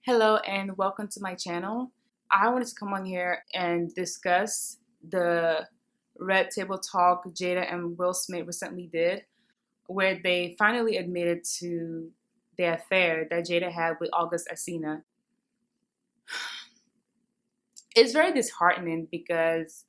Hello and welcome to my channel. I wanted to come on here and discuss the Red Table Talk Jada and Will Smith recently did, where they finally admitted to the affair that Jada had with August Alsina. It's very disheartening because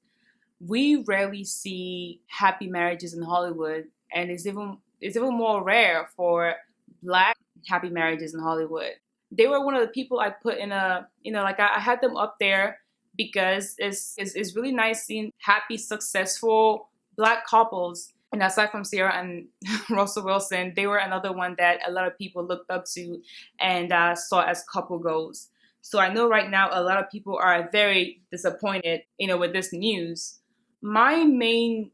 we rarely see happy marriages in Hollywood, and it's even more rare for Black happy marriages in Hollywood. They were one of the people I put in a, like I had them up there because it's really nice seeing happy, successful Black couples. And aside from Sierra and Russell Wilson, they were another one that a lot of people looked up to and saw as couple goals. So I know right now a lot of people are very disappointed, with this news. My main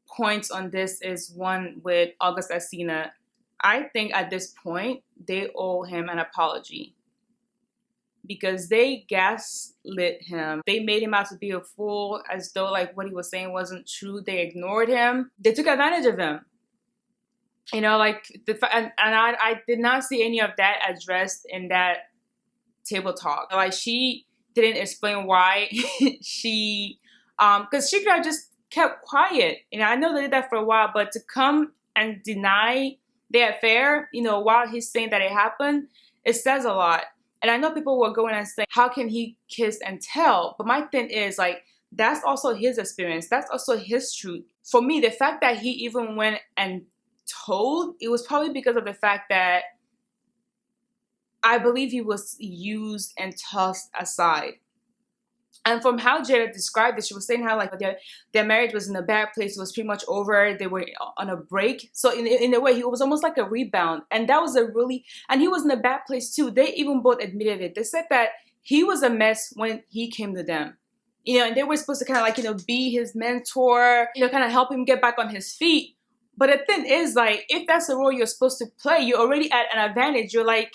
points on this is one with August Alsina. I think at this point they owe him an apology because they gaslit him. They made him out to be a fool, as though like what he was saying wasn't true. They ignored him. They took advantage of him. And I did not see any of that addressed in that table talk. Like, she didn't explain why she because she could have just kept quiet. I know they did that for a while, but to come and deny the affair, while he's saying that it happened, it says a lot. And I know people were going and saying, how can he kiss and tell? But my thing is, like, that's also his experience. That's also his truth. For me, the fact that he even went and told, it was probably because of the fact that I believe he was used and tossed aside. And from how Jada described it, she was saying how like their marriage was in a bad place. It was pretty much over. They were on a break. So in a way, he was almost like a rebound. And that was and he was in a bad place too. They even both admitted it. They said that he was a mess when he came to them. And they were supposed to kind of like, be his mentor, kind of help him get back on his feet. But the thing is, like, if that's the role you're supposed to play, you're already at an advantage. You're like,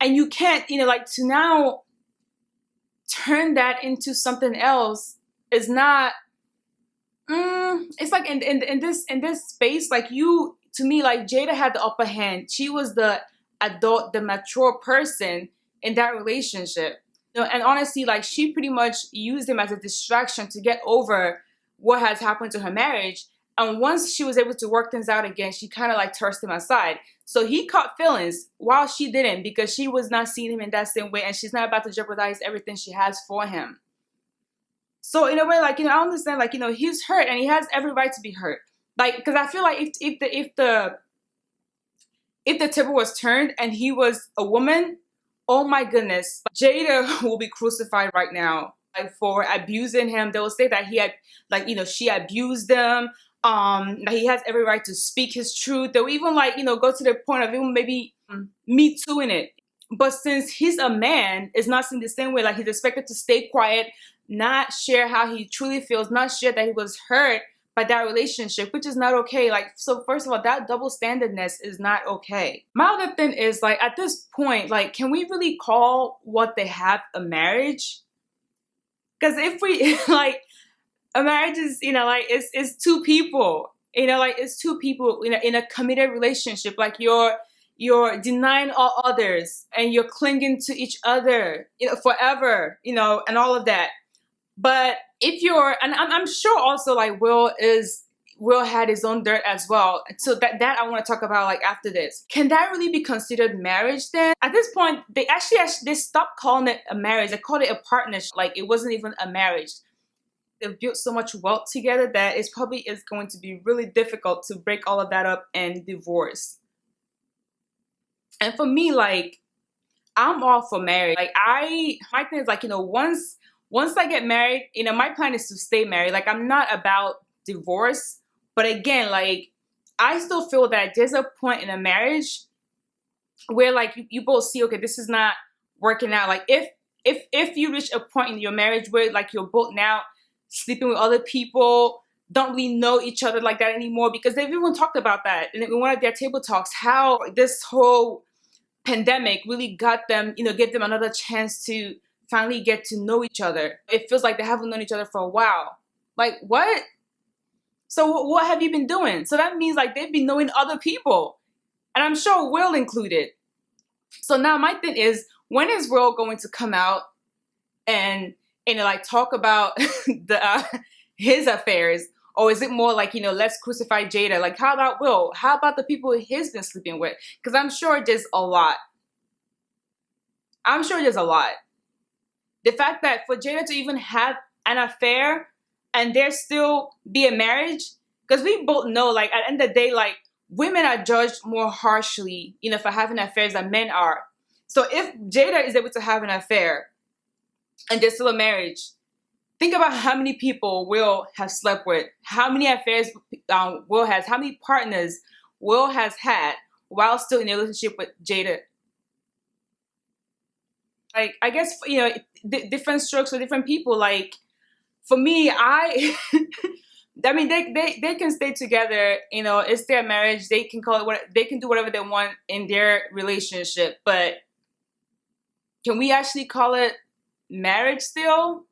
and you can't, like, to now turn that into something else is not. It's like in this space, like, to me, like, Jada had the upper hand. She was the adult, the mature person in that relationship. And honestly, like, she pretty much used him as a distraction to get over what has happened to her marriage. And once she was able to work things out again, she kind of like tossed him aside. So he caught feelings while she didn't, because she was not seeing him in that same way, and she's not about to jeopardize everything she has for him. So in a way, like, I understand, like, he's hurt and he has every right to be hurt. Like, because I feel like if the table was turned and he was a woman, oh my goodness, Jada will be crucified right now, like, for abusing him. They will say that he had, like, she abused them. That he has every right to speak his truth. They'll even, like, go to the point of even maybe me too in it. But since he's a man, it's not seen the same way. Like, he's expected to stay quiet, not share how he truly feels, not share that he was hurt by that relationship, which is not okay. Like, so first of all, that double standardness is not okay. My other thing is, like, at this point, like, can we really call what they have a marriage? Because if we like, a marriage is, like, it's two people, like, it's two people, in a committed relationship. Like, you're denying all others and you're clinging to each other, forever, and all of that. But if you're, and I'm sure also, like, Will had his own dirt as well. So that I want to talk about, like, after this. Can that really be considered marriage then? At this point, they stopped calling it a marriage. They called it a partnership. Like, it wasn't even a marriage. They've built so much wealth together that it's probably is going to be really difficult to break all of that up and divorce. And for me, like, I'm all for marriage. Like, my thing is, like, once I get married, my plan is to stay married. Like, I'm not about divorce. But again, like, I still feel that there's a point in a marriage where, like, you both see, okay, this is not working out. Like, if you reach a point in your marriage where, like, you're both now sleeping with other people, don't really know each other like that anymore, because they've even talked about that in one of their table talks, how this whole pandemic really got them, gave them another chance to finally get to know each other. It feels like they haven't known each other for a while. Like, what? So what have you been doing? So that means, like, they've been knowing other people, and I'm sure Will included. So now my thing is, when is Will going to come out and like talk about his affairs? Or is it more like, let's crucify Jada? Like, how about Will? How about the people he's been sleeping with? Because I'm sure there's a lot. I'm sure there's a lot. The fact that for Jada to even have an affair and there still be a marriage, because we both know, like, at the end of the day, like, women are judged more harshly, for having affairs than men are. So if Jada is able to have an affair and there's still a marriage, think about how many people Will has slept with, how many affairs Will has, how many partners Will has had while still in a relationship with Jada. Like, I guess, different strokes for different people. Like, for me, I mean, they can stay together, it's their marriage. They can call it what they can do, whatever they want in their relationship. But can we actually call it marriage still?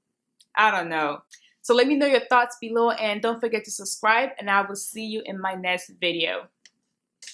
I don't know. So let me know your thoughts below, and don't forget to subscribe, and I will see you in my next video.